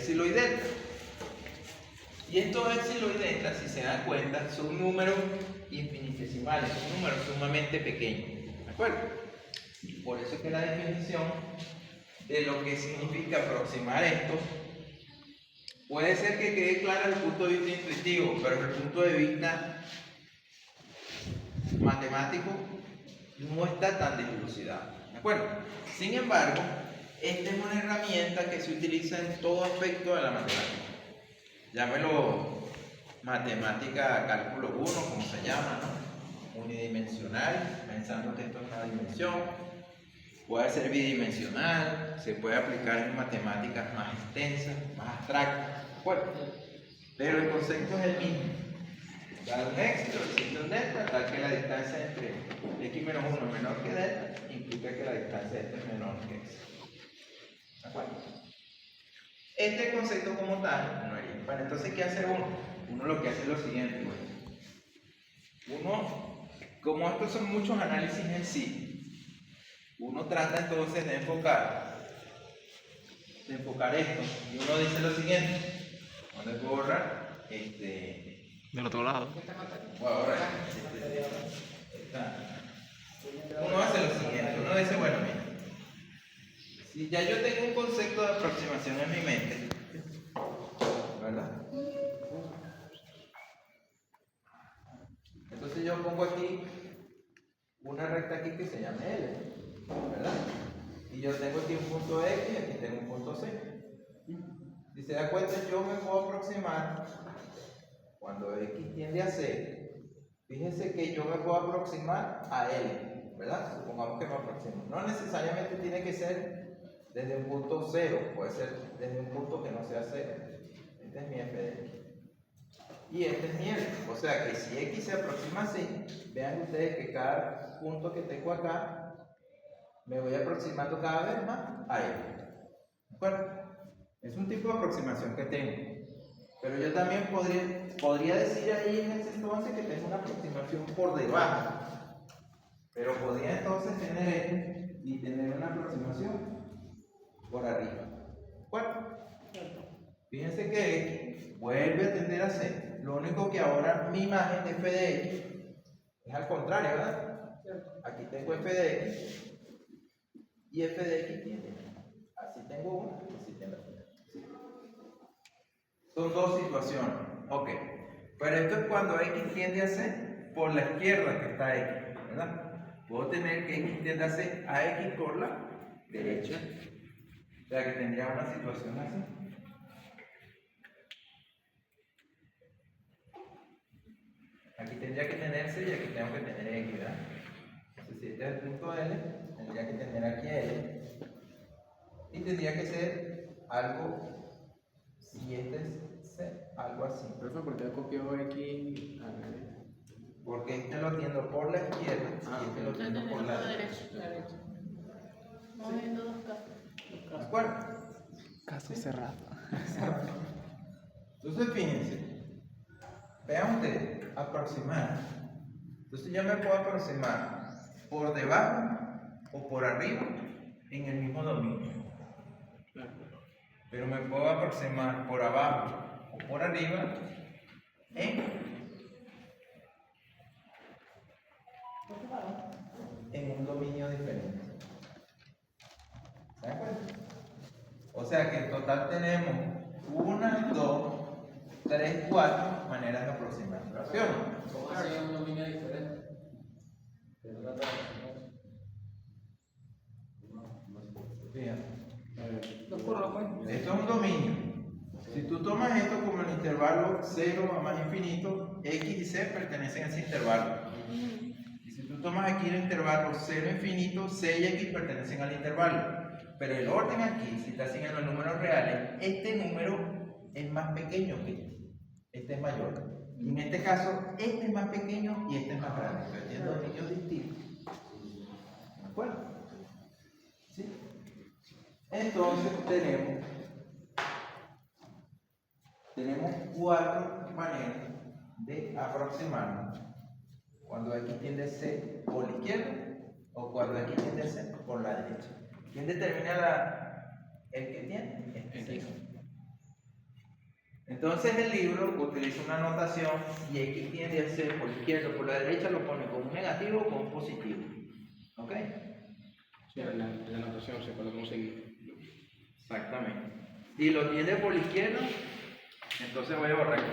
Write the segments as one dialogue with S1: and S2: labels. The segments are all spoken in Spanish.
S1: éxilo y delta. Y estos éxilo y delta, si se dan cuenta, son números infinitesimales, son números sumamente pequeños. ¿De acuerdo? Por eso es que la definición de lo que significa aproximar esto puede ser que quede claro desde el punto de vista intuitivo, pero desde el punto de vista matemático no está tan dilucidado. ¿De acuerdo? Sin embargo, esta es una herramienta que se utiliza en todo aspecto de la matemática. Llámelo matemática cálculo 1, como se llama, ¿no? Unidimensional, pensando que esto es una dimensión. Puede ser bidimensional, se puede aplicar en matemáticas más extensas, más abstractas. Bueno, pero el concepto es el mismo. Dar un éxito, existe un delta, tal que la distancia entre x menos 1 menor que delta implica que la distancia de este es menor que x. ¿De acuerdo? Este concepto como tal no es. Bueno, entonces, ¿qué hace uno? Uno lo que hace es lo siguiente. Uno, como estos son muchos análisis en sí, uno trata entonces de enfocar esto. Y uno dice lo siguiente. ¿Dónde puedo borrar?
S2: Del otro lado.
S1: Bueno, ahora uno hace lo siguiente. Uno dice, bueno, mira. Si ya yo tengo un concepto de aproximación en mi mente, ¿verdad? Entonces yo pongo aquí una recta aquí que se llama L, ¿verdad? Y yo tengo aquí un punto X y aquí tengo un punto C. Si se da cuenta, yo me puedo aproximar cuando X tiende a C. Fíjense que yo me puedo aproximar a L, ¿verdad? Supongamos que me aproximo. No necesariamente tiene que ser desde un punto 0, puede ser desde un punto que no sea 0. Este es mi f de x. Y este es mi L. O sea que si X se aproxima así, vean ustedes que cada punto que tengo acá, me voy aproximando cada vez más a L. ¿De acuerdo? Es un tipo de aproximación que tengo. Pero yo también podría decir ahí en ese entonces que tengo una aproximación por debajo. Pero podría entonces tener esto y tener una aproximación por arriba. Bueno, fíjense que X vuelve a tender a C. Lo único que ahora mi imagen de f de X es al contrario, ¿verdad? Aquí tengo f de X y f de X tiende. Así tengo una, así tengo otra. Son dos situaciones. Ok. Pero esto es cuando X tiende a C por la izquierda que está X, ¿verdad? Puedo tener que X tiende a C a X por la derecha. O sea que tendría una situación así. Aquí tendría que tener C y aquí tengo que tener X, ¿verdad? Entonces, si este es el punto L, tendría que tener aquí L. Y tendría que ser algo, si este es C, algo así.
S3: Profe, ¿por qué copió X a la derecha?
S1: Porque este lo tiendo por la izquierda y este lo tiendo por la derecha.
S4: Vamos viendo dos casos.
S1: ¿De acuerdo?
S2: Caso cerrado.
S1: Entonces, fíjense. Vean ustedes, aproximar. Entonces yo me puedo aproximar por debajo o por arriba en el mismo dominio. Pero me puedo aproximar por abajo o por arriba en un dominio diferente. ¿De acuerdo? O sea que en total tenemos 1, 2, 3, 4 maneras de aproximación. ¿Sí o no?
S3: ¿Cómo así un dominio diferente?
S1: Fíjate. Esto es un dominio. Si tú tomas esto como el intervalo 0 a más infinito, X y C pertenecen a ese intervalo. Y si tú tomas aquí el intervalo 0 infinito, C y X pertenecen al intervalo. Pero el orden aquí, si está siguiendo los números reales, este número es más pequeño que este es mayor. Y en este caso, este es más pequeño y este es más grande. Pero tienen dominios distintos. ¿De acuerdo? ¿Sí? Entonces tenemos 4 maneras de aproximarnos cuando X tiende a C por la izquierda o cuando X tiende a C por la derecha. ¿Quién determina el que tiene? Este. Entonces el libro utiliza una notación y X tiende a ser por la izquierda o por la derecha, lo pone con un negativo o con un positivo. ¿Ok?
S3: Sí, en la anotación se puede conseguir.
S1: Exactamente. Si lo tiende por la izquierda, entonces voy a borrar aquí.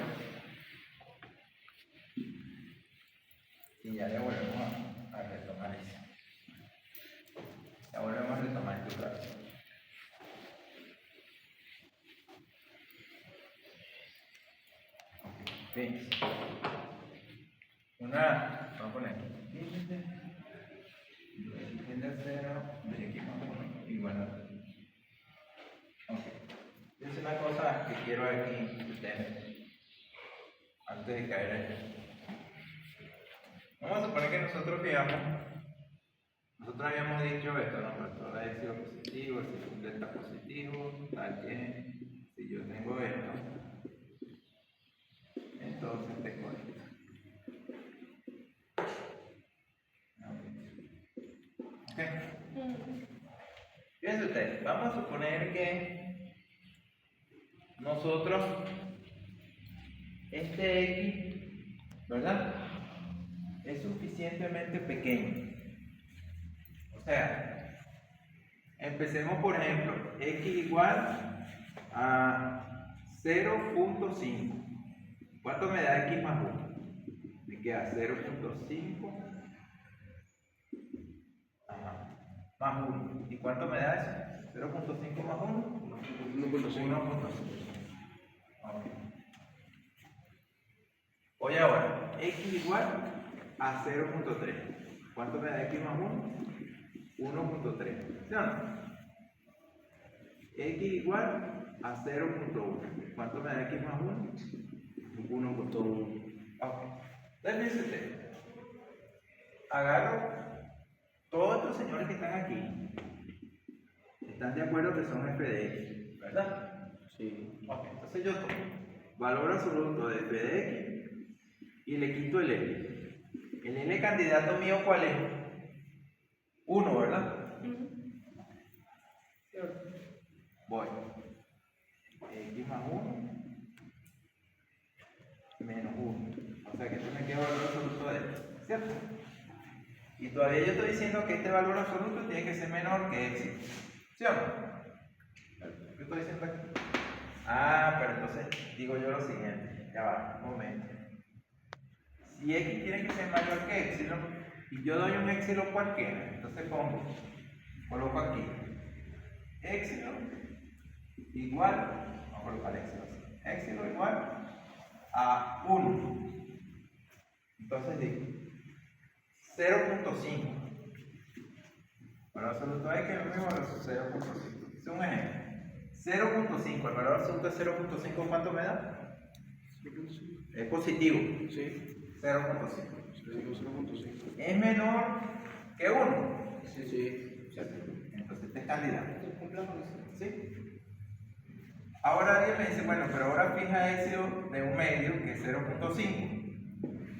S1: Y ya le volvemos a retomar eso. Ya volvemos a retomar esto otra vez. Fíjense. Vamos a poner aquí. Tiende a 0, de aquí más 1, igual a 2. Ok. Es una cosa que quiero aquí que ustedes, antes de caer aquí. Vamos a suponer que nosotros habíamos dicho esto, ¿no? Pero todo ha sido positivo, si un delta positivo, tal que si yo tengo esto, entonces tengo esto. Ok. Fíjense ustedes, vamos a suponer que nosotros, este X, ¿verdad? Es suficientemente pequeño. O sea, empecemos por ejemplo, X igual a 0.5. ¿Cuánto me da X más 1? Me queda 0.5 más 1. ¿Y cuánto me da eso? 0.5 más 1. 1.5. Ok. Voy ahora, X igual a 0.3. ¿Cuánto me da X más 1? 1.3. ¿Sí o no? X igual a 0.1. ¿Cuánto me da X más 1? 1.1. Ok. Entonces, fíjense ustedes. Agarro todos estos señores que están aquí. ¿Están de acuerdo que son f de x? ¿Verdad?
S3: Sí.
S1: Ok. Entonces yo tomo valor absoluto de f de x y le quito el L. El L candidato mío, ¿cuál es? 1, ¿verdad? Voy. X más 1 menos 1. O sea que esto me queda valor absoluto de esto, ¿cierto? Y todavía yo estoy diciendo que este valor absoluto tiene que ser menor que x. ¿Sí o no? ¿Qué estoy diciendo aquí? Pero entonces digo yo lo siguiente. Ya va, un momento. Si x tiene que ser mayor que epsilon, y yo doy un epsilon cualquiera, entonces coloco aquí epsilon igual, vamos a colocar epsilon igual a 1. Entonces digo 0.5. Valor absoluto de x es lo mismo que 0.5. Es un ejemplo. 0.5, el valor absoluto de 0.5, ¿cuánto me da? Es positivo.
S3: Sí.
S1: 0.5.
S3: 0.5.
S1: Es menor que 1.
S3: Sí.
S1: Entonces este es candidato. ¿Sí? Ahora alguien me dice, bueno, pero ahora fija epsilon de un medio que es 0.5.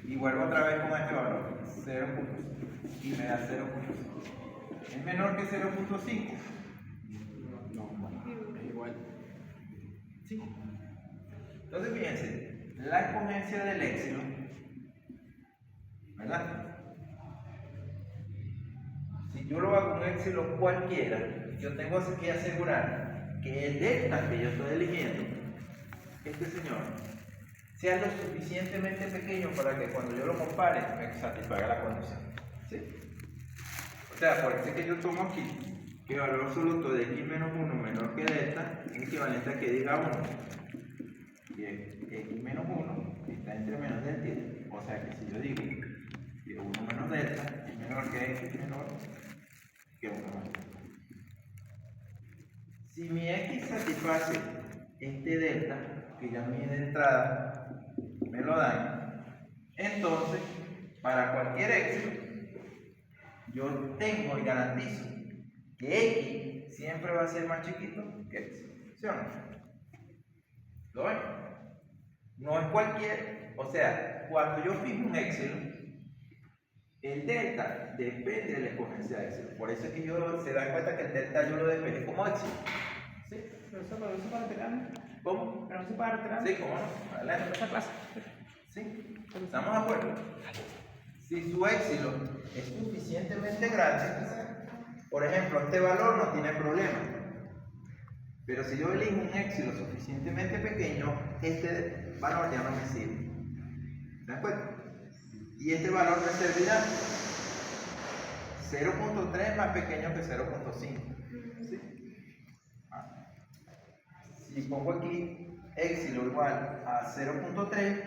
S1: Y vuelvo otra vez con este valor, 0.5. Y me da 0.5. ¿Es menor que 0.5?
S3: No, es igual.
S1: Sí. Entonces fíjense, la exponencia del epsilon, ¿verdad? Si yo lo hago un epsilon cualquiera, yo tengo que asegurar que el delta que yo estoy eligiendo, este señor, sea lo suficientemente pequeño para que cuando yo lo compare me satisfaga la condición. ¿Sí? O sea, por eso es que yo tomo aquí que el valor absoluto de x menos 1 menor que delta es equivalente a que diga 1. Y x menos 1 está entre menos delta y delta. O sea que si yo digo que 1 menos delta es menor que x menor que 1 menos delta. Si mi x satisface este delta, que ya mi de entrada me lo dan, entonces para cualquier epsilon yo tengo y garantizo que x siempre va a ser más chiquito que epsilon. ¿Sí o no? ¿Lo ven? No es cualquier, o sea, cuando yo fijo un epsilon, el delta depende de la exponencia de epsilon. Por eso es que se dan cuenta que el delta yo lo depende como epsilon. ¿Sí?
S3: Pero eso para veterano.
S1: ¿Cómo?
S3: Pero eso para veterano.
S1: Sí, ¿cómo no? Adelante.
S3: Esa clase.
S1: ¿Sí? ¿Estamos de acuerdo? Si su éxilo es suficientemente grande, por ejemplo, este valor no tiene problema. Pero si yo elijo un éxilo suficientemente pequeño, este valor ya no me sirve. ¿De acuerdo? Y este valor me servirá 0.3 más pequeño que 0.5. ¿Sí? Si pongo aquí éxilo igual a 0.3,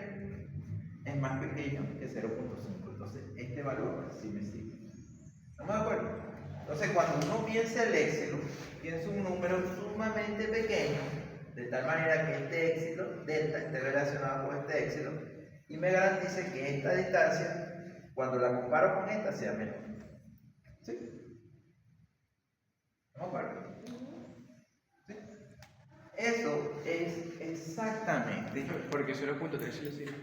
S1: es más pequeño que 0.5. Entonces, este valor sí me sirve. ¿Estamos de acuerdo? Entonces, cuando uno piensa el éxilo, piensa un número sumamente pequeño, de tal manera que este éxilo, delta, esté relacionado con este éxilo, y me garantice que esta distancia, cuando la comparo con esta, sea menor. ¿Sí? ¿Estamos de acuerdo? ¿Sí? Eso es exactamente.
S3: Porque 0.3 sí le sirve.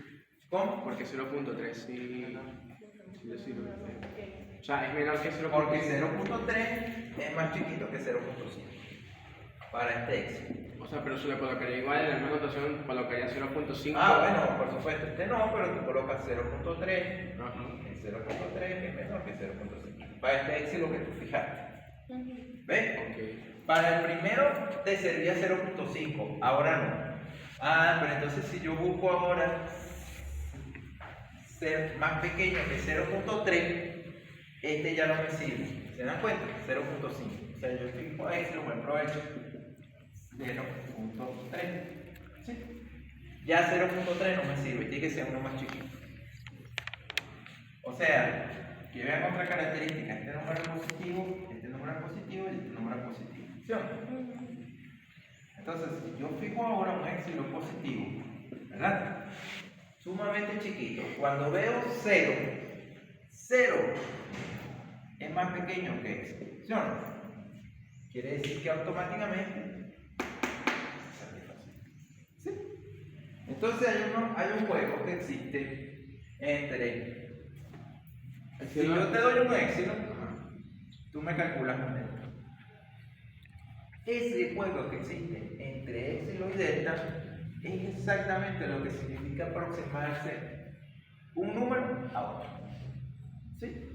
S1: ¿Cómo?
S3: Porque 0.3 sí le sirve. O sea, es menor que 0.3.
S1: Porque 0.3 es más chiquito que 0.5 para este éxito.
S3: O sea, pero se le colocaría igual en la misma notación, colocaría 0.5.
S1: Ah, bueno, por supuesto, este no, pero tú colocas 0.3,
S3: Ajá.
S1: el 0.3 es menor que 0.5 para este éxito que tú fijaste. ¿Ves?
S3: Ok.
S1: Para el primero te servía 0.5, ahora no. Ah, pero entonces si yo busco ahora ser más pequeño que 0.3, este ya no me sirve. ¿Se dan cuenta? 0.5. O sea, yo fijo éxito, buen provecho. 0.3. ¿Sí? Ya 0.3 no me sirve, tiene que ser uno más chiquito. O sea, que vean otra característica, este número es positivo, este número es positivo y este número es positivo. ¿Sí o no? Entonces, si yo fijo ahora un éxito positivo, ¿verdad? Sumamente chiquito, cuando veo 0, 0 es más pequeño que éxito. ¿Sí o no? Quiere decir que automáticamente ¿sí? Entonces hay un juego que existe entre si yo te doy un éxito, tú me calculas un delta. Ese juego que existe entre éxito y delta es exactamente lo que significa aproximarse un número a otro. ¿Sí?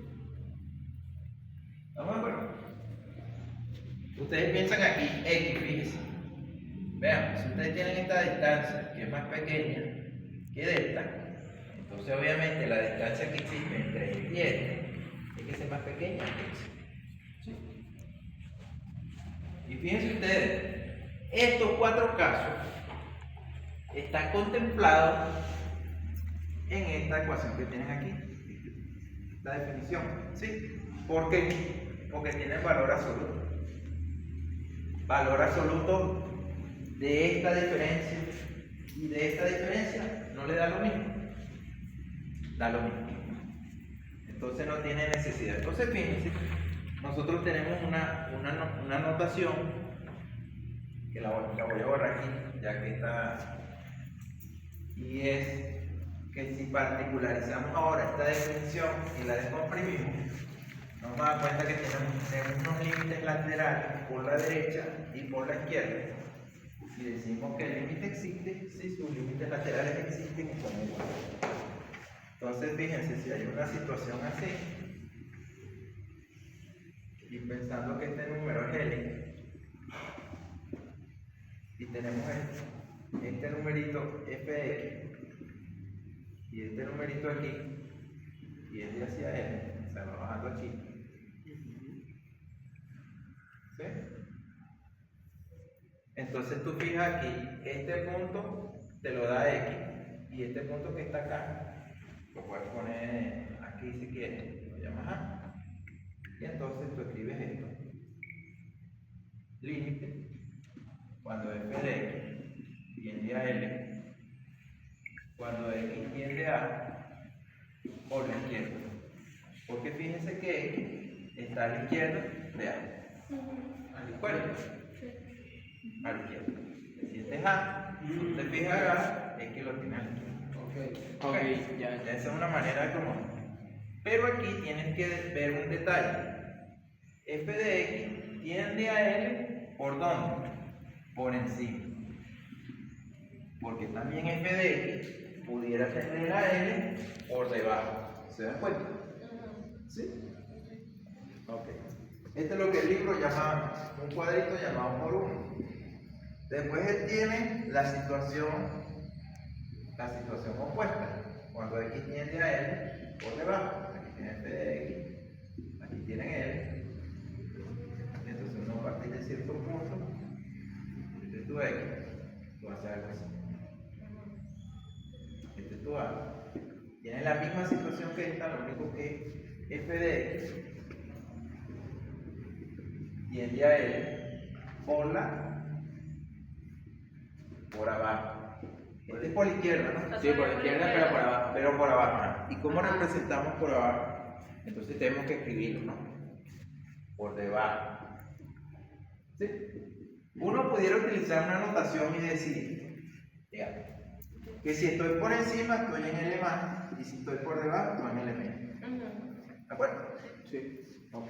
S1: ¿Estamos de acuerdo? Ustedes piensan aquí, X, fíjense. Vean, si ustedes tienen esta distancia que es más pequeña que delta, entonces obviamente la distancia que existe entre X y este tiene que ser más pequeña que X. ¿Sí? Y fíjense ustedes, estos cuatro casos están contemplados en esta ecuación que tienen aquí, esta definición. ¿Sí? ¿Por qué? Porque tienen valor absoluto. Valor absoluto de esta diferencia y de esta diferencia no le da lo mismo. Da lo mismo. Entonces no tiene necesidad. Entonces fíjense, nosotros tenemos una notación que la voy a borrar aquí, ya que está, y es que si particularizamos ahora esta definición y la descomprimimos, nos vamos a dar cuenta que tenemos unos límites laterales por la derecha y por la izquierda. Y decimos que el límite existe si sus límites laterales existen y son iguales. Entonces, fíjense, si hay una situación así, y pensando que este número es L, y tenemos este numerito fx, y este numerito aquí, y este hacia L, o sea, va bajando aquí. ¿Sí? Entonces tú fijas aquí, este punto te lo da X, y este punto que está acá, lo puedes poner aquí si quieres, lo llamas A, y entonces tú escribes esto. Límite, cuando f de x tiende a L, cuando x tiende a por la izquierda. Porque fíjense que x está a la izquierda de A. ¿A la izquierda? A la izquierda. Si este es A, si te fijas acá, es que lo tiene a la izquierda.
S3: Ok, ya.
S1: Esa es una manera de cómo. Pero aquí tienes que ver un detalle. F de x tiende a L, ¿por dónde? por encima. Porque también f de x pudiera tener a l por debajo. ¿Se dan cuenta? ¿Sí? Ok. Este es lo que el libro llama un cuadrito llamado por 1. Después él tiene la situación opuesta. Cuando x tiende a l por debajo. Aquí tiene f de x. Aquí tienen l. Entonces uno a partir de cierto punto, este es tu x, tú haces algo así. Este es tu a. Tienes la misma situación que esta, lo único que f de x tiende a l por abajo. Este es por la izquierda, ¿no?
S3: Sí, por la izquierda, pero por abajo.
S1: Pero por abajo. ¿Y cómo representamos por abajo? Entonces tenemos que escribirlo, ¿no? Por debajo. ¿Sí? Uno pudiera utilizar una notación y decir, fíjate, que si estoy por encima estoy en L más y si estoy por debajo estoy en L menos. ¿De acuerdo?
S3: Sí.
S1: Ok.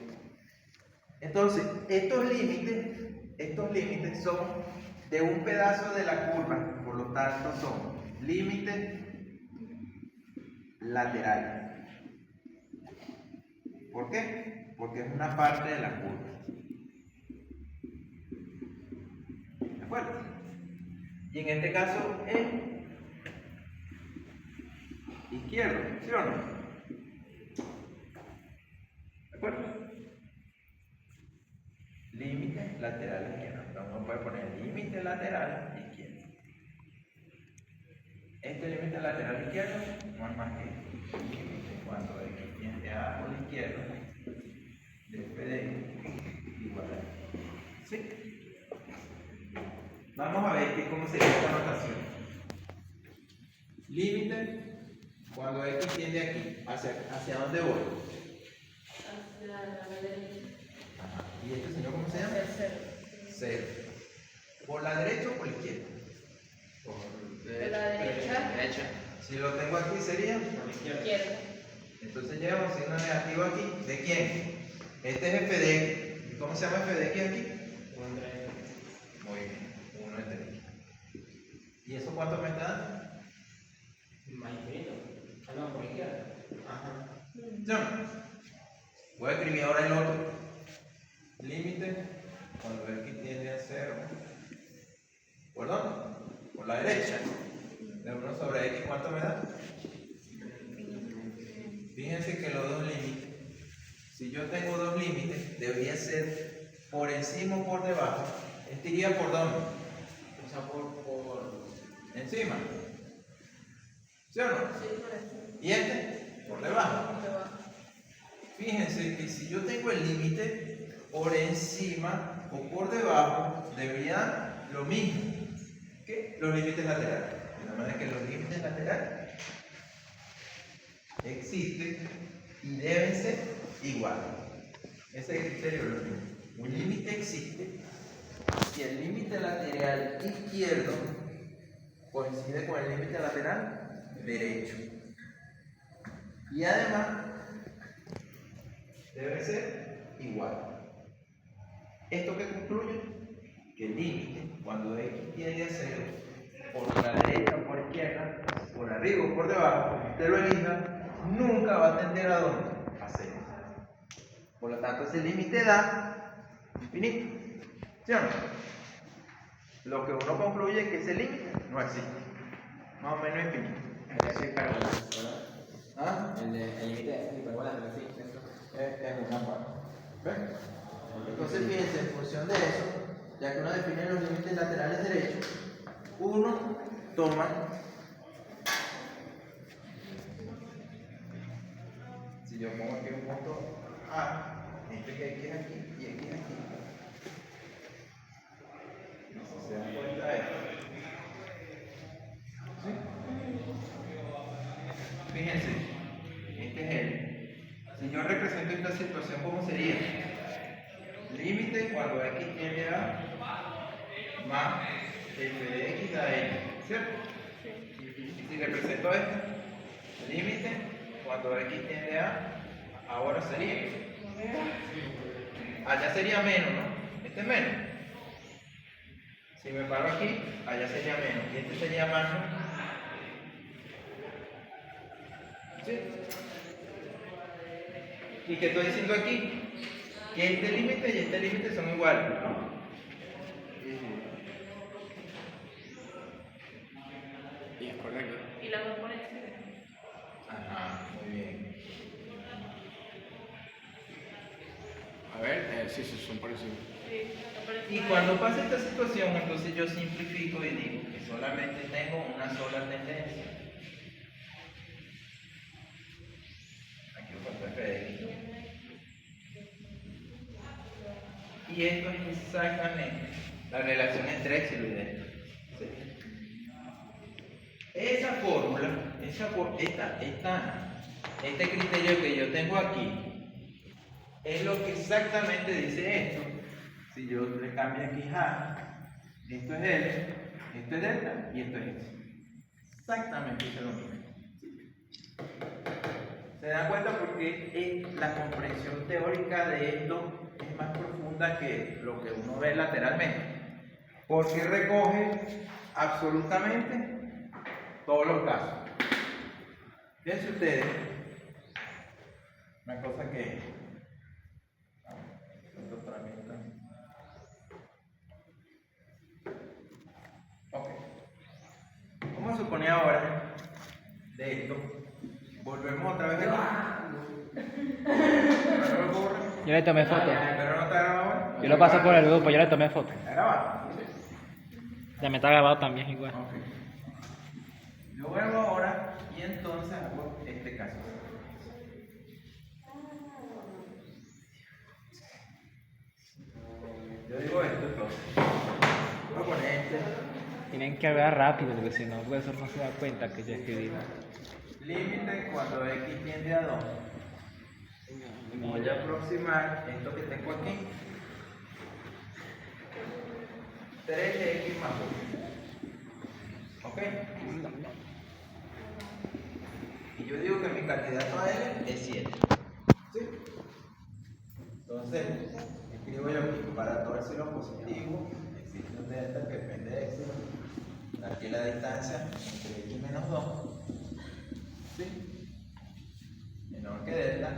S1: Entonces, estos límites son de un pedazo de la curva, por lo tanto son límites laterales. ¿Por qué? Porque es una parte de la curva. ¿De acuerdo? Y en este caso es izquierdo, ¿sí o no? ¿De acuerdo? Límite lateral izquierdo. Entonces uno puede poner límite lateral izquierdo. Este límite lateral izquierdo no es más que límite cuando x tiende a por la izquierda de f de x igual a. ¿Sí? Vamos a ver cómo sería esta notación. Límite cuando x tiende aquí. ¿Hacia dónde voy?
S4: Hacia la derecha.
S1: Ajá. ¿Y este señor cómo se llama?
S4: Hacia el 0.
S1: 0. ¿Por la derecha o por la izquierda?
S4: De la derecha.
S1: Si lo tengo aquí sería
S3: Por la izquierda.
S4: Izquierda.
S1: entonces lleva un signo negativo aquí. ¿De quién? Este es f de x. ¿Y cómo se llama f de x aquí? Muy bien, 1 entre x. ¿Y eso cuánto me está?
S3: Más infinito. Ah, no, por la izquierda.
S1: Ajá. ¿No? Voy a escribir ahora el otro. Límite cuando x tiende a 0. ¿Por dónde? Por la derecha. De 1 sobre x, ¿cuánto me da? Fíjense que los dos límites. Si yo tengo dos límites, debería ser por encima o por debajo. Este iría por dónde?
S3: O sea, por
S1: Encima. ¿Sí o no?
S4: Sí, por eso.
S1: ¿Y este? Por debajo.
S4: Por debajo.
S1: Fíjense que si yo tengo el límite por encima o por debajo, debería dar lo mismo que los límites laterales. De la manera que los límites laterales existen y deben ser iguales. Ese es el criterio de los límites. Un límite existe si el límite lateral izquierdo coincide con el límite lateral derecho. Y además debe ser igual. ¿Esto qué concluye? Que el límite, cuando x tiende a 0, por la derecha o por la izquierda, por arriba o por debajo, como usted lo elija, nunca va a tender a dónde? A 0. Por lo tanto, ese límite da infinito. ¿Sí o no? Lo que uno concluye es que ese límite no existe. Más o menos infinito.
S3: el de hiperbola, ¿verdad?
S1: ¿Ah?
S3: El límite de hiperbola, pero sí, eso.
S1: En una parte. ¿Ven? Entonces fíjense, en función de eso, ya que uno define los límites laterales derechos, uno toma, si yo pongo aquí un punto A, este que aquí es aquí y aquí es aquí, y si se dan cuenta de esto, ¿sí? Fíjense, este es el. Si yo represento esta situación, ¿cómo sería? Límite cuando x tiende a más f de x a n, ¿cierto? Y si represento esto, límite cuando x tiende a, ahora sería. Allá sería menos, ¿no? Este es menos. Si me paro aquí, allá sería menos. Y este sería más, ¿no? ¿Sí? ¿Y qué estoy diciendo aquí? Que este límite y este límite son iguales, ¿no?
S3: Y es correcto.
S4: Y la dos por encima.
S1: Ajá, muy bien.
S3: A ver, sí, son parecidos.
S4: Sí, está por
S1: Y
S4: encima.
S1: cuando pasa esta situación, entonces yo simplifico y digo que solamente tengo una sola tendencia. Aquí lo falta Fx. Y esto es exactamente la relación entre x y y delta. ¿Sí? Esa fórmula, este criterio que yo tengo aquí, es lo que exactamente dice esto. Si yo le cambio aquí a, esto es L, esto es delta y esto es x. Exactamente eso es lo mismo. ¿Se dan cuenta? Porque la comprensión teórica de esto es más profunda que lo que uno ve lateralmente. Porque recoge absolutamente todos los casos. Fíjense ustedes, una cosa que ok. Vamos a suponer ahora de esto, volvemos otra vez
S2: Yo le tomé foto.
S1: pero no está grabado.
S2: Yo lo paso por el grupo, yo le tomé foto.
S1: ¿Está grabado?
S2: Ya me está grabado también igual.
S1: Ok. Yo vuelvo ahora y entonces hago este caso. Yo digo esto entonces. Voy a poner este.
S2: Tienen que hablar rápido porque si no, el profesor no se da cuenta que ya escribí.
S1: Límite cuando x tiende a 2. Voy a aproximar esto que tengo aquí. 3x más 1. ¿Ok? Y yo digo que mi candidato a L es 7. ¿Sí? Entonces, escribo yo aquí para todo epsilon positivo, existe un delta que depende de epsilon. Aquí la distancia entre x menos 2. ¿Sí? Menor que delta.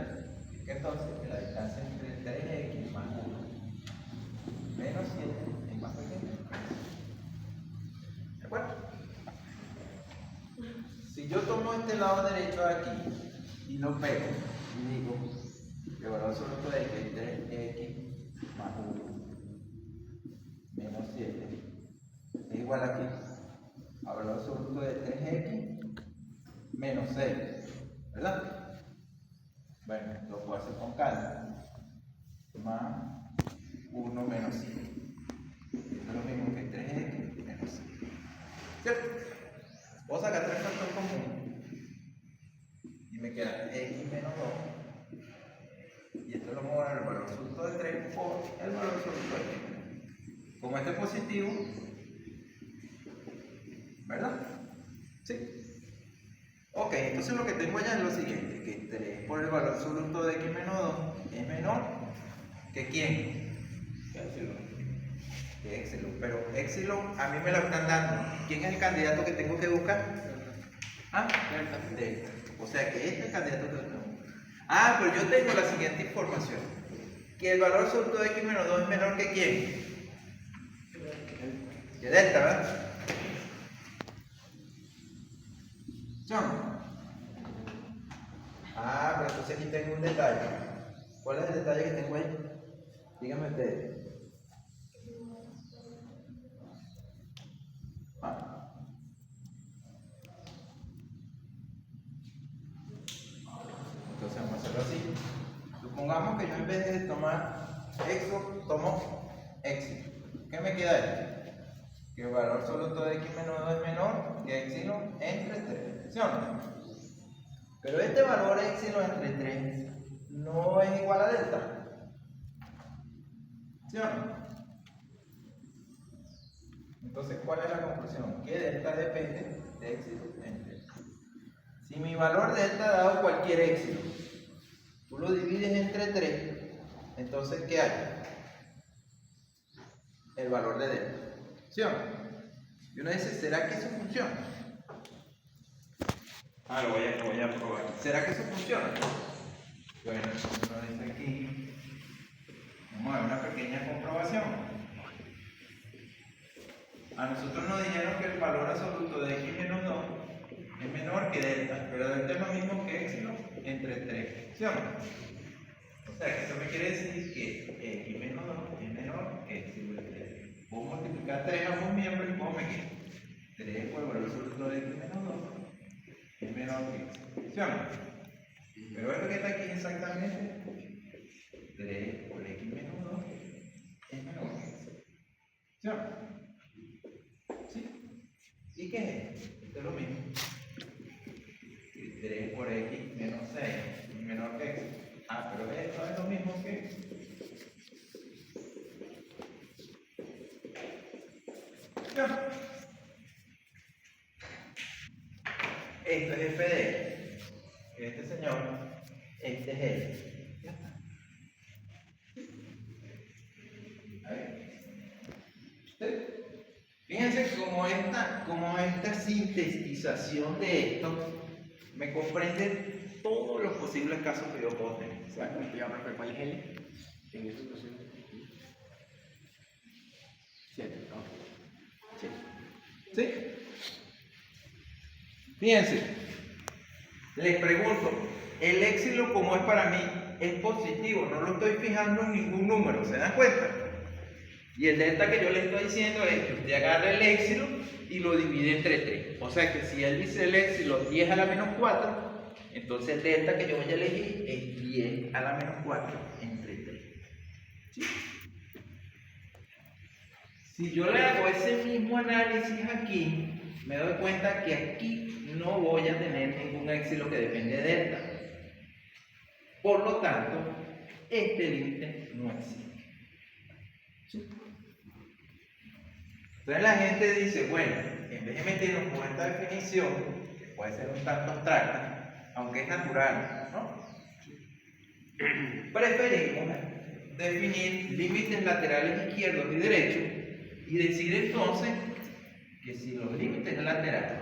S1: Y que entonces que la distancia entre 3x más 1 menos 7 es más pequeña. ¿De acuerdo? Si yo tomo este lado derecho de aquí y lo pego y digo que el valor absoluto de x es 3x más 1 menos 7 es igual aquí al valor absoluto de 3x menos 6, ¿verdad? Bueno, lo puedo hacer con calma. Más 1 menos 5. Esto es lo mismo que 3x menos 5. ¿Cierto? Puedo sacar 3 factores comunes y me queda x menos 2 y esto lo muevo al valor absoluto de 3 por el valor absoluto de x. Como este es positivo, ¿verdad? Sí. Ok, entonces lo que tengo allá es lo siguiente, que 3 por el valor absoluto de x menos 2 es menor que ¿quién? Que epsilon. Pero epsilon a mí me lo están dando. ¿Quién es el candidato que tengo que buscar? Ah, delta. O sea que este es el candidato que tengo que buscar. Ah, pero yo tengo la siguiente información. Que el valor absoluto de x menos 2 es menor que ¿quién? Que delta, ¿verdad? ¿Sí o no? Ah, pero entonces aquí tengo un detalle. ¿Cuál es el detalle que tengo ahí? Díganme ustedes. Entonces vamos a hacerlo así. Supongamos que yo en vez de tomar exo, tomo éxito. ¿Qué me queda ahí? Que el valor absoluto de x menos 2 es menor que epsilon entre 3. ¿Sí o no? Pero este valor epsilon entre 3 no es igual a delta. ¿Sí o no? Entonces, ¿cuál es la conclusión? Que delta depende de epsilon entre 3. Si mi valor delta dado cualquier epsilon, tú lo divides entre 3, entonces ¿qué hay? El valor de delta. ¿Sí o no? Y uno dice, ¿será que eso funciona? Lo voy a probar. ¿Será que eso funciona? Bueno, uno dice aquí, vamos a ver una pequeña comprobación. A nosotros nos dijeron que el valor absoluto de x menos 2 es menor que delta, pero delta es lo mismo que epsilon entre 3, ¿sí o no? O sea, que eso me quiere decir que x menos 2 es menor que epsilon entre 3. Puedo multiplicar 3 a un miembro y puedo medir 3 por el valor absoluto de x menos 2 es menor que epsilon, ¿sí o no? Pero esto que está aquí exactamente, 3 por x menos 2 es menor que epsilon, ¿sí o no? ¿Sí? ¿Y qué es esto? Esto es lo mismo. 3 por x menos 6 es menor que x. Pero esto es lo mismo que x. ¿Ya? Esto es f de x. Este señor, este es él. Ya está. A ver. Fíjense cómo esta sintetización de esto me comprende todos los posibles casos que yo puedo tener.
S3: ¿Cuál es L? En esa situación. 7.
S1: ¿Sí? Fíjense, les pregunto, el éxito como es para mí es positivo, no lo estoy fijando en ningún número, ¿se dan cuenta? Y el delta que yo le estoy diciendo es que usted agarra el éxito y lo divide entre 3. O sea que si él dice el éxito 10 a la menos 4, entonces el delta que yo voy a elegir es 10 a la menos 4 entre 3. ¿Sí? Si yo le hago ese mismo análisis aquí, me doy cuenta que aquí no voy a tener ningún éxito que depende de delta. Por lo tanto, este límite no existe. ¿Sí? Entonces la gente dice, bueno, en vez de meternos con esta definición, que puede ser un tanto abstracta, aunque es natural, ¿no? Preferimos definir límites laterales izquierdos y derechos y decir entonces que si los límites laterales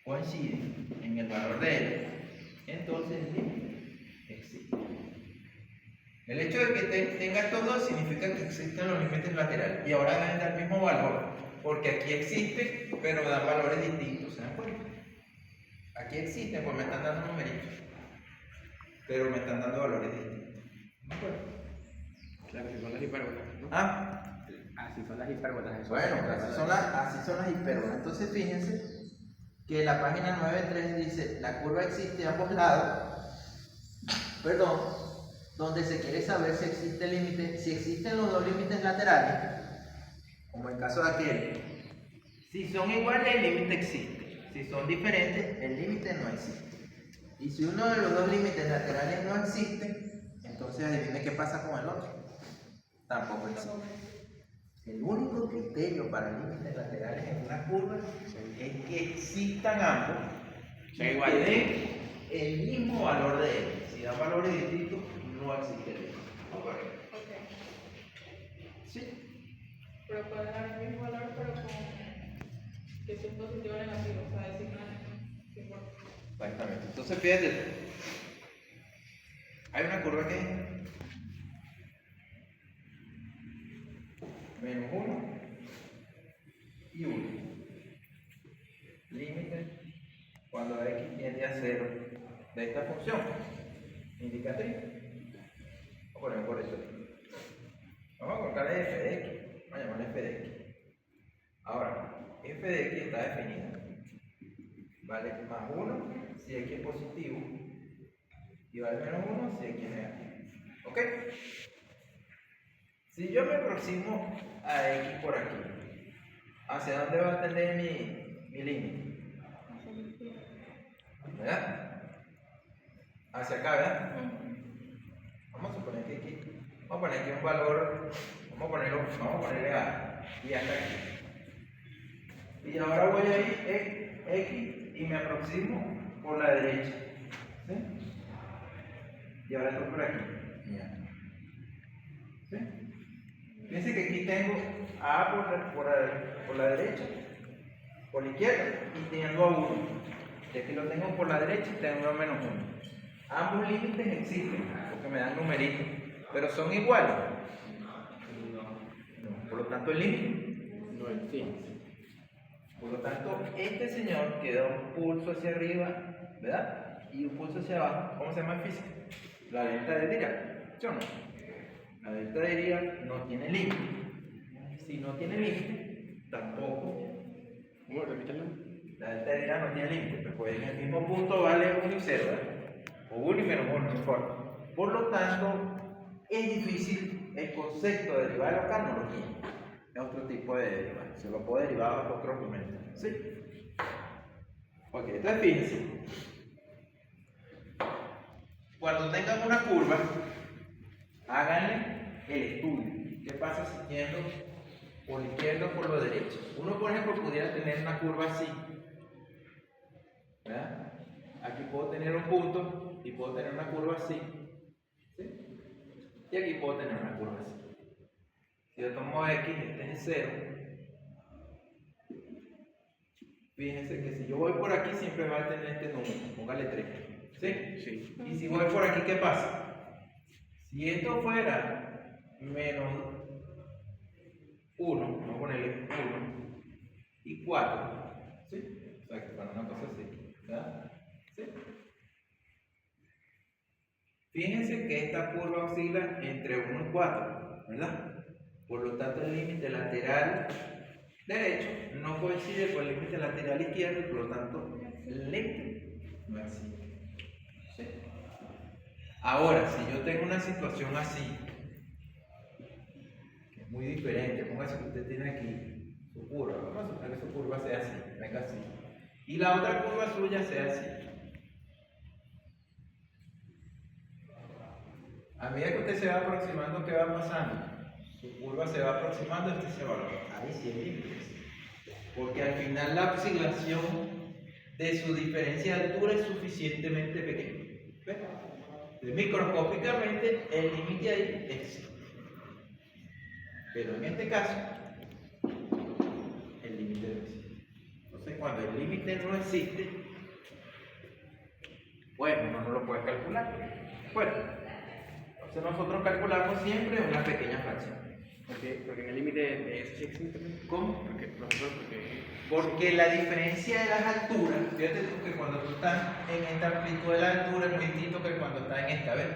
S1: coinciden en el valor de L, entonces el límite existe. El hecho de que tenga estos dos significa que existen los límites laterales y ahora deben dar el mismo valor, porque aquí existe, pero dan valores distintos, ¿se dan cuenta? Aquí existen, pues me están dando numeritos, pero me están dando valores distintos. ¿De acuerdo?
S3: Claro, si son las hipérbolas, ¿no?
S2: Así son las hipérbolas. Eso
S1: Bueno, así son las hipérbolas. Entonces fíjense que la página 9.3 dice, la curva existe a ambos lados, donde se quiere saber si existe límite, si existen los dos límites laterales, como en el caso de aquel. Si son iguales, el límite existe. Si son diferentes, el límite no existe. Y si uno de los dos límites laterales no existe, entonces adivine qué pasa con el otro. Tampoco existe. El único criterio para límites laterales en una curva es que existan ambos y que den el mismo valor de él. Si dan valores distintos, no existe el límite. ¿Sí?
S4: Pero puede dar el mismo valor, pero con que si es positivo o negativo, o sea, decir no importa.
S1: Exactamente. Entonces fíjate, hay una curva que es menos 1 y 1. Límite cuando x tiende a 0 de esta función indicatriz. Vamos a poner por eso. Vamos a colocarle f de x. Vamos a llamarle f de x. Ahora, f de x está definida. Vale más 1 si x es positivo y vale menos 1 si x es negativo. ¿Ok? Si yo me aproximo a x por aquí, ¿hacia dónde va a tener mi límite? ¿Verdad? Hacia acá, ¿verdad? Vamos a suponer que aquí, vamos a poner aquí un valor, vamos a ponerle a y hasta aquí. Y ahora voy a ir x y me aproximo por la derecha. ¿Sí? Y ahora estoy por aquí. Ya. ¿Sí? Fíjense que aquí tengo A por la derecha, por la izquierda, y tiendo a 1. Y aquí lo tengo por la derecha y tengo a menos 1. Ambos límites existen, porque me dan numeritos, pero son iguales. No, por lo tanto, el límite.
S3: No entiendo.
S1: Por lo tanto, este señor que da un pulso hacia arriba, ¿verdad? Y un pulso hacia abajo, ¿cómo se llama en física? La delta de Dirac, ¿sí o no? La delta de Dirac no tiene límite. Si no tiene límite, tampoco.
S3: ¿Cómo? Repítelo.
S1: La delta de Dirac no tiene límite, pues en el mismo punto vale 1 y 0, ¿verdad? O 1 y menos 1, no importa. Por lo tanto, es difícil, el concepto de derivada local no lo tiene. Es otro tipo de derivada, se lo puede derivar bajo otro argumento. ¿Sí? Ok, entonces fíjense. Cuando tengan una curva, háganle el estudio. ¿Qué pasa si tiendo por la izquierda o por la derecha? Uno, por ejemplo, pudiera tener una curva así, ¿verdad? Aquí puedo tener un punto y puedo tener una curva así, ¿sí? Y aquí puedo tener una curva así. Si yo tomo X, este es 0. Fíjense que si yo voy por aquí, siempre va a tener este número. Póngale 3. ¿Sí?
S3: Sí.
S1: Y si voy por aquí, ¿qué pasa? Si esto fuera menos 1, vamos a ponerle 1 y 4. ¿Sí? O sea, que para una cosa así. ¿Verdad? ¿Sí? Fíjense que esta curva oscila entre 1 y 4, ¿verdad? Por lo tanto, el límite lateral derecho no coincide con el límite lateral izquierdo y por lo tanto el límite no existe. ¿Sí? Ahora, si yo tengo una situación así, que es muy diferente, póngase que usted tiene aquí su curva, vamos a suponer que su curva sea así, venga así, y la otra curva suya sea así. A medida que usted se va aproximando, ¿qué va pasando? Su curva se va aproximando, este se va a ahí sí hay límites. Porque al final la oscilación de su diferencia de altura es suficientemente pequeña. ¿Ves? Entonces, microscópicamente el límite ahí existe. Pero en este caso, el límite no existe. Entonces, cuando el límite no existe, bueno, uno no lo puede calcular. Bueno, entonces nosotros calculamos siempre una pequeña fracción.
S3: Porque en el límite de eso sí existe.
S1: ¿Cómo?
S3: Profesor,
S1: Porque la diferencia de las alturas, fíjate tú que cuando tú estás en esta amplitud de la altura es muy distinto que cuando estás en esta vez.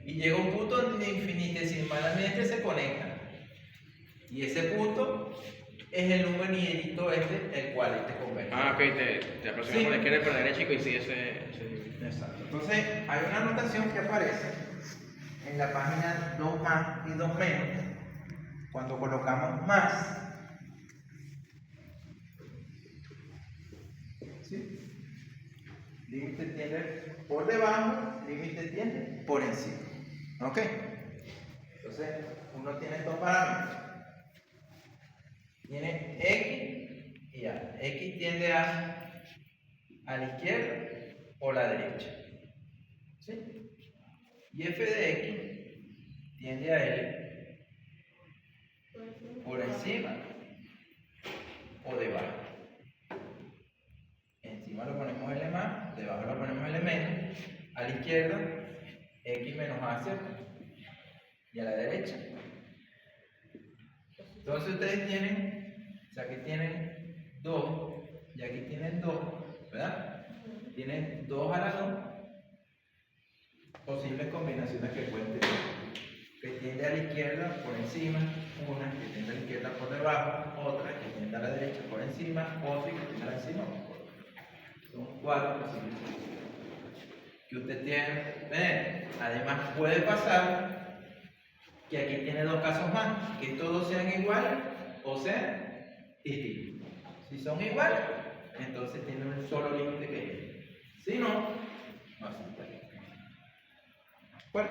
S1: Y llega un punto donde infinitesimalmente se conectan. Y ese punto es el numerito el cual este converge.
S3: Ah, ok, te aproximas por la izquierda y por la derecha y coincide ese límite.
S1: Exacto. Entonces, hay una anotación que aparece en la página 2 más y 2 menos. Cuando colocamos más, ¿sí? Límite tiende por debajo, límite tiende por encima. ¿Ok? Entonces, uno tiene estos parámetros. Tiene X y A. X tiende a la izquierda o la derecha. ¿Sí? Y f de X tiende a L por encima o debajo. Encima lo ponemos L más, debajo lo ponemos L menos, a la izquierda X menos A, ¿cierto? Y a la derecha. Entonces ustedes tienen, o sea, aquí tienen 2 y aquí tienen 2, ¿verdad? Tienen 2 a la 2 posibles combinaciones que pueden tener. Que tiende a la izquierda por encima, una que tiende a la izquierda por debajo, otra que tiende a la derecha por encima, otra que tiende a la encima por debajo. Son 4 posibilidades que usted tiene tener. Además puede pasar que aquí tiene 2 casos más, que todos sean iguales o sean distintos. Si son iguales, entonces tienen un solo límite que es. Si no, no se puede. Bueno.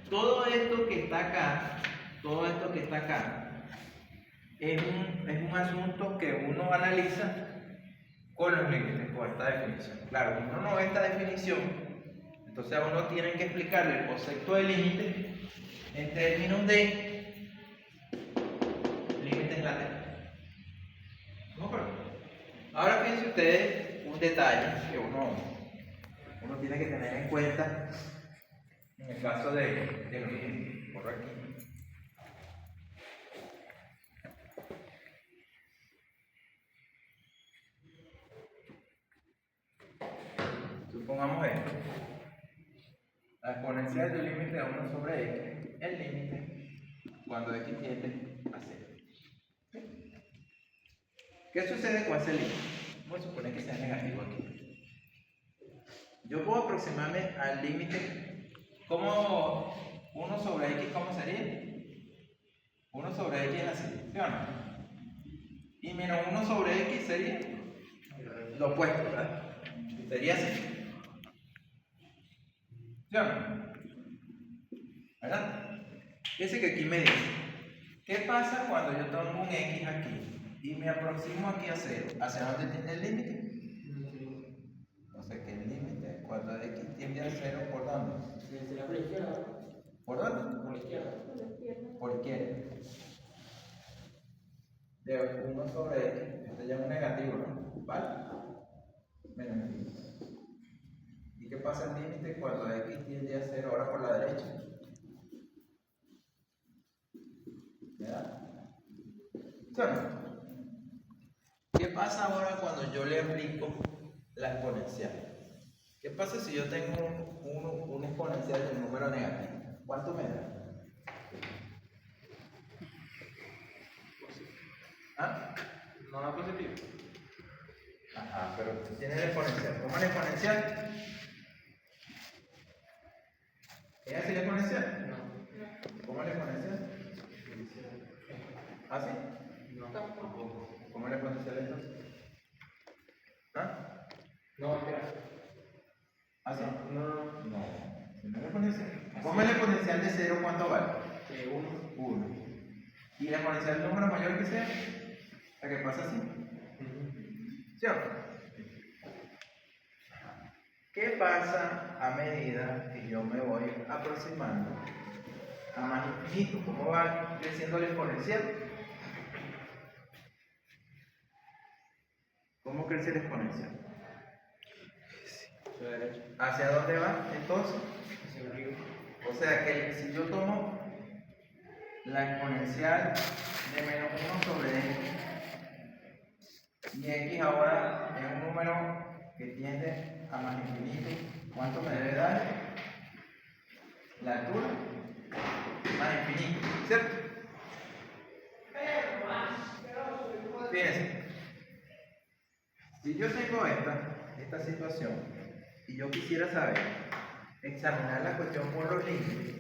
S1: Todo esto que está acá, es un asunto que uno analiza con los límites, con esta definición. Claro, uno no ve esta definición, entonces a uno tiene que explicarle el concepto de límite en términos de límites laterales. ¿No? Ahora fíjense ustedes un detalle que uno tiene que tener en cuenta en el caso de los límites. Por aquí. Supongamos esto. La exponencial del límite de 1 sobre x, el límite cuando x tiende a 0. ¿Qué sucede con ese límite? Vamos a suponer que sea negativo aquí. Yo puedo aproximarme al límite como 1 sobre x, ¿cómo sería? 1 sobre x es así, ¿sí o no? Y menos 1 sobre x sería lo opuesto, ¿verdad? Sería así. ¿Sí o no? ¿Verdad? Fíjense que aquí me dice, ¿qué pasa cuando yo tomo un x aquí y me aproximo aquí a 0? ¿Hacia dónde tiende el límite? No sé qué es el límite. Cuando x tiende a 0, ¿por dónde?
S5: Será por la izquierda.
S1: ¿Por dónde?
S5: Por la izquierda.
S1: ¿Por izquierda? De 1 sobre x, este ya es un negativo, ¿no? ¿Vale? Menos x. ¿Y qué pasa el límite cuando x tiende a 0 ahora por la derecha? ¿Verdad? ¿Sí o no? ¿Qué pasa ahora cuando yo le aplico la exponencial? ¿Qué pasa si yo tengo un exponencial del número negativo? ¿Cuánto me da? ¿Ah?
S3: No da positivo.
S1: Ajá, pero tú tienes el exponencial. ¿Cómo es el exponencial? ¿Es así el exponencial?
S5: No.
S1: ¿Cómo es el exponencial? ¿Así?
S5: No.
S4: Tampoco.
S1: ¿Cómo es el exponencial entonces? ¿Ah?
S5: No, espera.
S1: ¿Así?
S5: No.
S1: No. Si no es el exponencial. ¿Cómo es el exponencial de 0? ¿Cuánto vale?
S5: 1.
S1: 1. ¿Y el exponencial del número mayor que sea? ¿La que pasa así? ¿Sí o no? ¿Qué pasa a medida que yo me voy aproximando a más infinito? ¿Cómo va creciendo el exponencial? ¿Cómo crece el exponencial?
S5: Hacia la derecha.
S1: ¿Hacia dónde va entonces?
S5: Hacia arriba.
S1: O sea que si yo tomo la exponencial de menos 1 sobre x y x ahora es un número que tiende a más infinito, ¿cuánto me debe dar? La altura más infinito, ¿cierto? Fíjense, si yo tengo esta situación y yo quisiera saber, examinar la cuestión por los límites,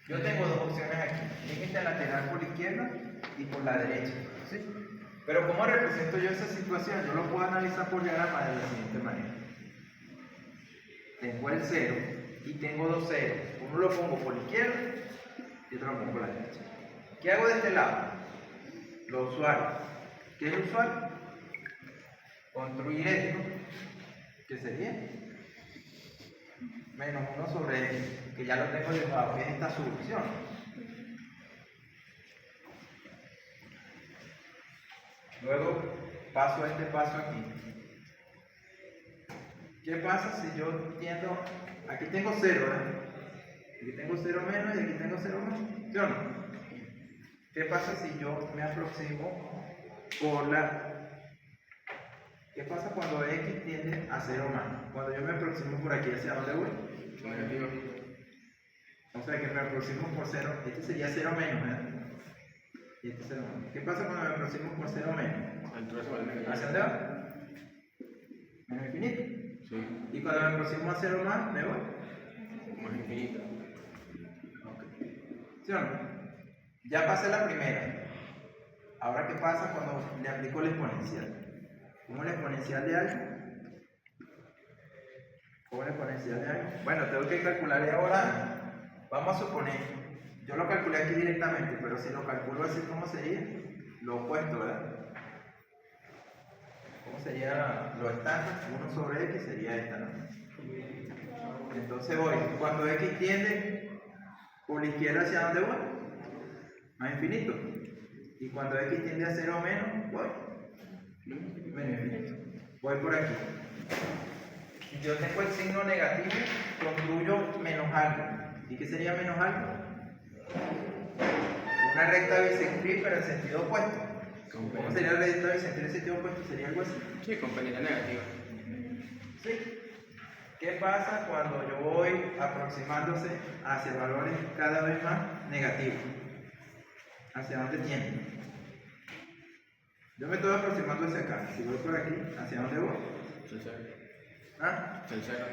S1: yo tengo dos opciones aquí, límite lateral por la izquierda y por la derecha, ¿sí? Pero ¿cómo represento yo esa situación? Yo lo puedo analizar por diagrama de la siguiente manera. Tengo el 0 y tengo dos ceros. Uno lo pongo por la izquierda y otro lo pongo por la derecha. ¿Qué hago de este lado? Lo usual. ¿Qué es lo usual? Construir esto, que sería menos 1 sobre x, que ya lo tengo dibujado, que es esta solución. Luego paso este paso aquí. ¿Qué pasa si yo tiendo? Aquí tengo 0, ¿verdad? Aquí tengo 0 menos y aquí tengo 0 más. ¿Sí o no? ¿Qué pasa si yo me aproximo por la... ¿Qué pasa cuando x tiende a 0 más? Cuando yo me aproximo por aquí, ¿hacia dónde voy?
S3: Negativo.
S1: O sea que me aproximo por 0, este sería 0 menos, ¿verdad? Y este 0 menos. ¿Qué pasa cuando me aproximo por 0 menos?
S3: El trozo vale negativo.
S1: ¿Hacia dónde va? Menos infinito.
S3: Sí.
S1: Y cuando me aproximo a 0 más, me voy.
S3: Más infinita.
S1: ¿Sí o no? Ya pasé la primera. Ahora, ¿qué pasa cuando le aplico la exponencial? ¿Cómo es la exponencial de algo? ¿Cómo es la exponencial de algo? Bueno, tengo que calcularle ahora. Vamos a suponer, yo lo calculé aquí directamente, pero si lo calculo así, ¿cómo sería? Lo opuesto, ¿verdad? ¿Cómo sería lo estándar? 1 sobre x sería esta, ¿no? Entonces voy, cuando x tiende Por la izquierda, ¿hacia dónde voy? Más infinito. Y cuando x tiende a 0 o menos, voy menos infinito. Voy por aquí. Si yo tengo el signo negativo, construyo menos algo. ¿Y qué sería menos algo? Una recta bisectriz, pero en sentido opuesto. ¿Cómo sería la recta bisectriz en sentido opuesto? ¿Sería algo así?
S3: Sí, con pendiente negativa.
S1: ¿Sí? ¿Qué pasa cuando yo voy aproximándose hacia valores cada vez más negativos? ¿Hacia dónde tiende? Yo me estoy aproximando hacia acá. Si voy por aquí, ¿hacia dónde voy?
S3: El cero.
S1: ¿Ah?
S3: El cero.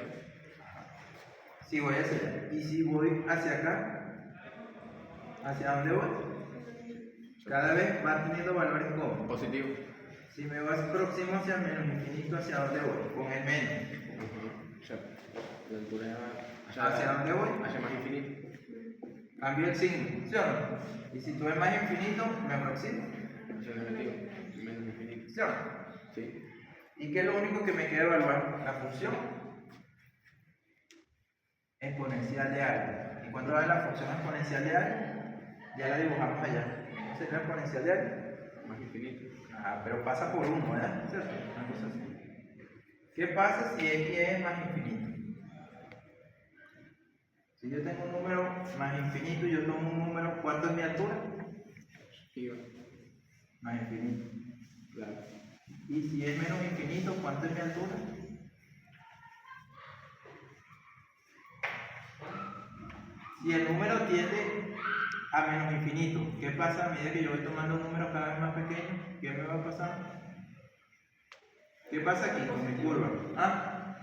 S1: Si voy hacia allá. Y si voy hacia acá, ¿hacia dónde voy? Cada vez va teniendo valores como.
S3: Positivo.
S1: Si me vas próximo hacia menos infinito, ¿hacia dónde voy? Con el menos.
S3: O sea, la altura
S1: ¿Hacia dónde voy?
S3: hacia más infinito.
S1: Cambio el signo, ¿sí o no? Y si tú ves más infinito, me aproximo,
S3: Hacia negativo. Menos infinito.
S1: ¿sí o no?
S3: Sí.
S1: ¿Y qué es lo único que me queda evaluar? La función exponencial de algo. ¿Y cuándo va la función exponencial de algo? Ya la dibujamos allá. ¿Cómo sería la exponencial de algo?
S3: Más infinito.
S1: Ah, pero pasa por 1, ¿verdad? ¿Cierto? Una cosa así. ¿Qué pasa si x es más infinito? Si yo tengo un número más infinito y yo tomo un número, ¿cuánto es mi altura?
S3: Iba.
S1: Más infinito.
S3: Claro.
S1: Y si es menos infinito, ¿cuánto es mi altura? Si el número tiende a menos infinito, ¿qué pasa a medida que yo voy tomando números cada vez más pequeños? ¿Qué me va a pasar? ¿Qué pasa aquí con mi curva? ¿Ah?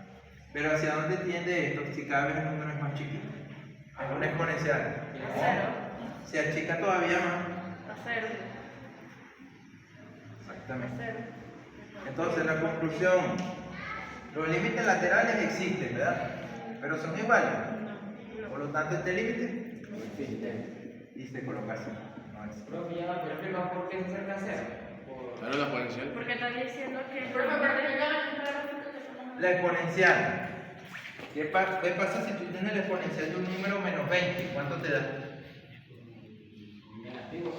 S1: Pero ¿hacia dónde tiende esto si cada vez el número es más chiquito? Es una exponencial.
S4: A cero.
S1: Se achica todavía más.
S4: A cero. A
S1: Exactamente.
S4: cero.
S1: Entonces la conclusión, los límites laterales existen, ¿verdad? Pero son iguales. Por lo tanto, este límite
S3: No existe.
S1: y se coloca así. No es.
S5: Profe, ya va, pero explica por qué se acerca a cero.
S3: Claro, la exponencial.
S4: Porque está diciendo que.
S1: La exponencial. ¿Qué pasa si tú tienes la exponencial de un número menos 20? ¿Cuánto te da?
S5: Negativo.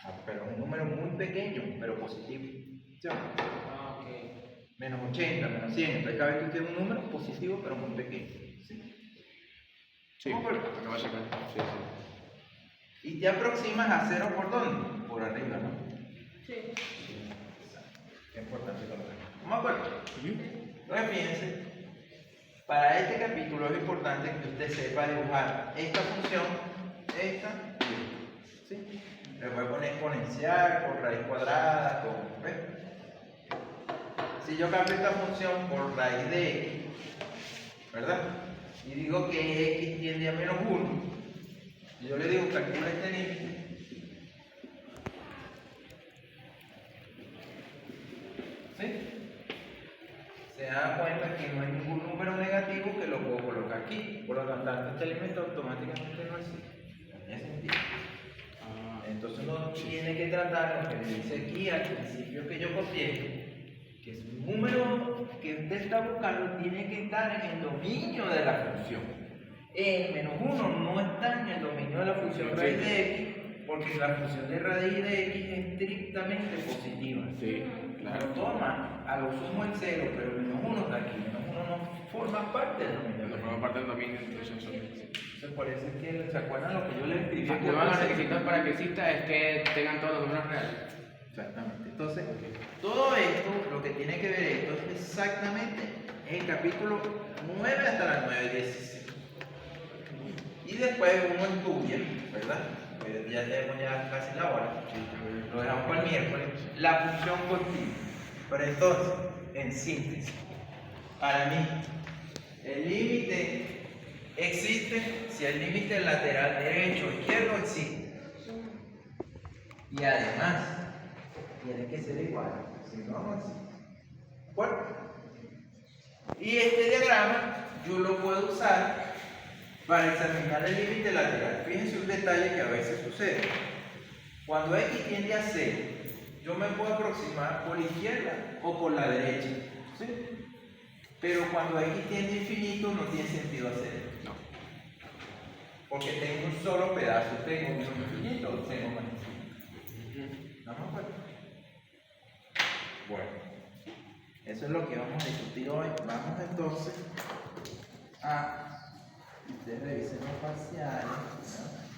S1: Ah, pero un número muy pequeño, pero positivo. ¿Sí o no?
S5: Ah, ok.
S1: Menos 80, menos 100. Entonces cada vez tú tienes un número positivo, pero muy pequeño. ¿Sí?
S3: Sí,
S1: ¿Cómo por-
S3: acaba de sacar. Sí, sí.
S1: Y te aproximas a 0 por dónde? Por arriba, ¿no?
S4: Sí.
S1: Es importante colocar. ¿Cómo acuerdo? Entonces fíjense, para este capítulo es importante que usted sepa dibujar esta función, esta y esta. ¿Sí? Le voy a poner exponencial, con raíz cuadrada, con. ¿Ves? Si yo cambio esta función por raíz de x, ¿verdad? Y digo que x tiende a menos 1, y yo le digo calcula este límite. ¿Sí? Se da cuenta que no hay ningún número negativo que lo puedo colocar aquí. Por lo tanto, este elemento automáticamente no existe. No tiene sentido.
S3: Ah,
S1: Entonces uno tiene que tratar lo que me dice aquí al principio que yo copié, que es un número que usted está buscando tiene que estar en el dominio de la función. El menos 1 no está en el dominio de la función raíz de x, porque la función de raíz de x es estrictamente positiva.
S3: sí, claro.
S1: Toma a lo sumo el 0, pero el menos 1 está aquí. El menos 1 no forma parte del dominio.
S3: Cuando forma parte del dominio, entonces eso.
S1: Entonces, por eso es que se acuerdan lo que yo les escribí.
S3: Uno de los requisitos para que exista es que tengan todos los números reales.
S1: Exactamente. Entonces, todo esto, lo que tiene que ver esto es exactamente en el capítulo 9 hasta la 9:16. Y después uno estudia, ¿verdad? Pues ya tenemos ya casi la hora. Lo dejamos para el miércoles. La función continua. Pero entonces, en síntesis, para mí, el límite existe si el límite lateral derecho o izquierdo existe. Y además, tiene que ser igual, si no, no existe. ¿De acuerdo? Y este diagrama yo lo puedo usar para examinar el límite lateral. Fíjense un detalle que a veces sucede. Cuando x tiende a 0, yo me puedo aproximar por la izquierda o por la derecha. ¿Sí? Pero cuando x tiende a infinito no tiene sentido hacer.
S3: No.
S1: Porque tengo un solo pedazo, tengo un infinito, tengo más infinito. ¿Estamos de acuerdo? Bueno, eso es lo que vamos a discutir hoy. Vamos entonces a, ustedes revisen los parciales, ¿no?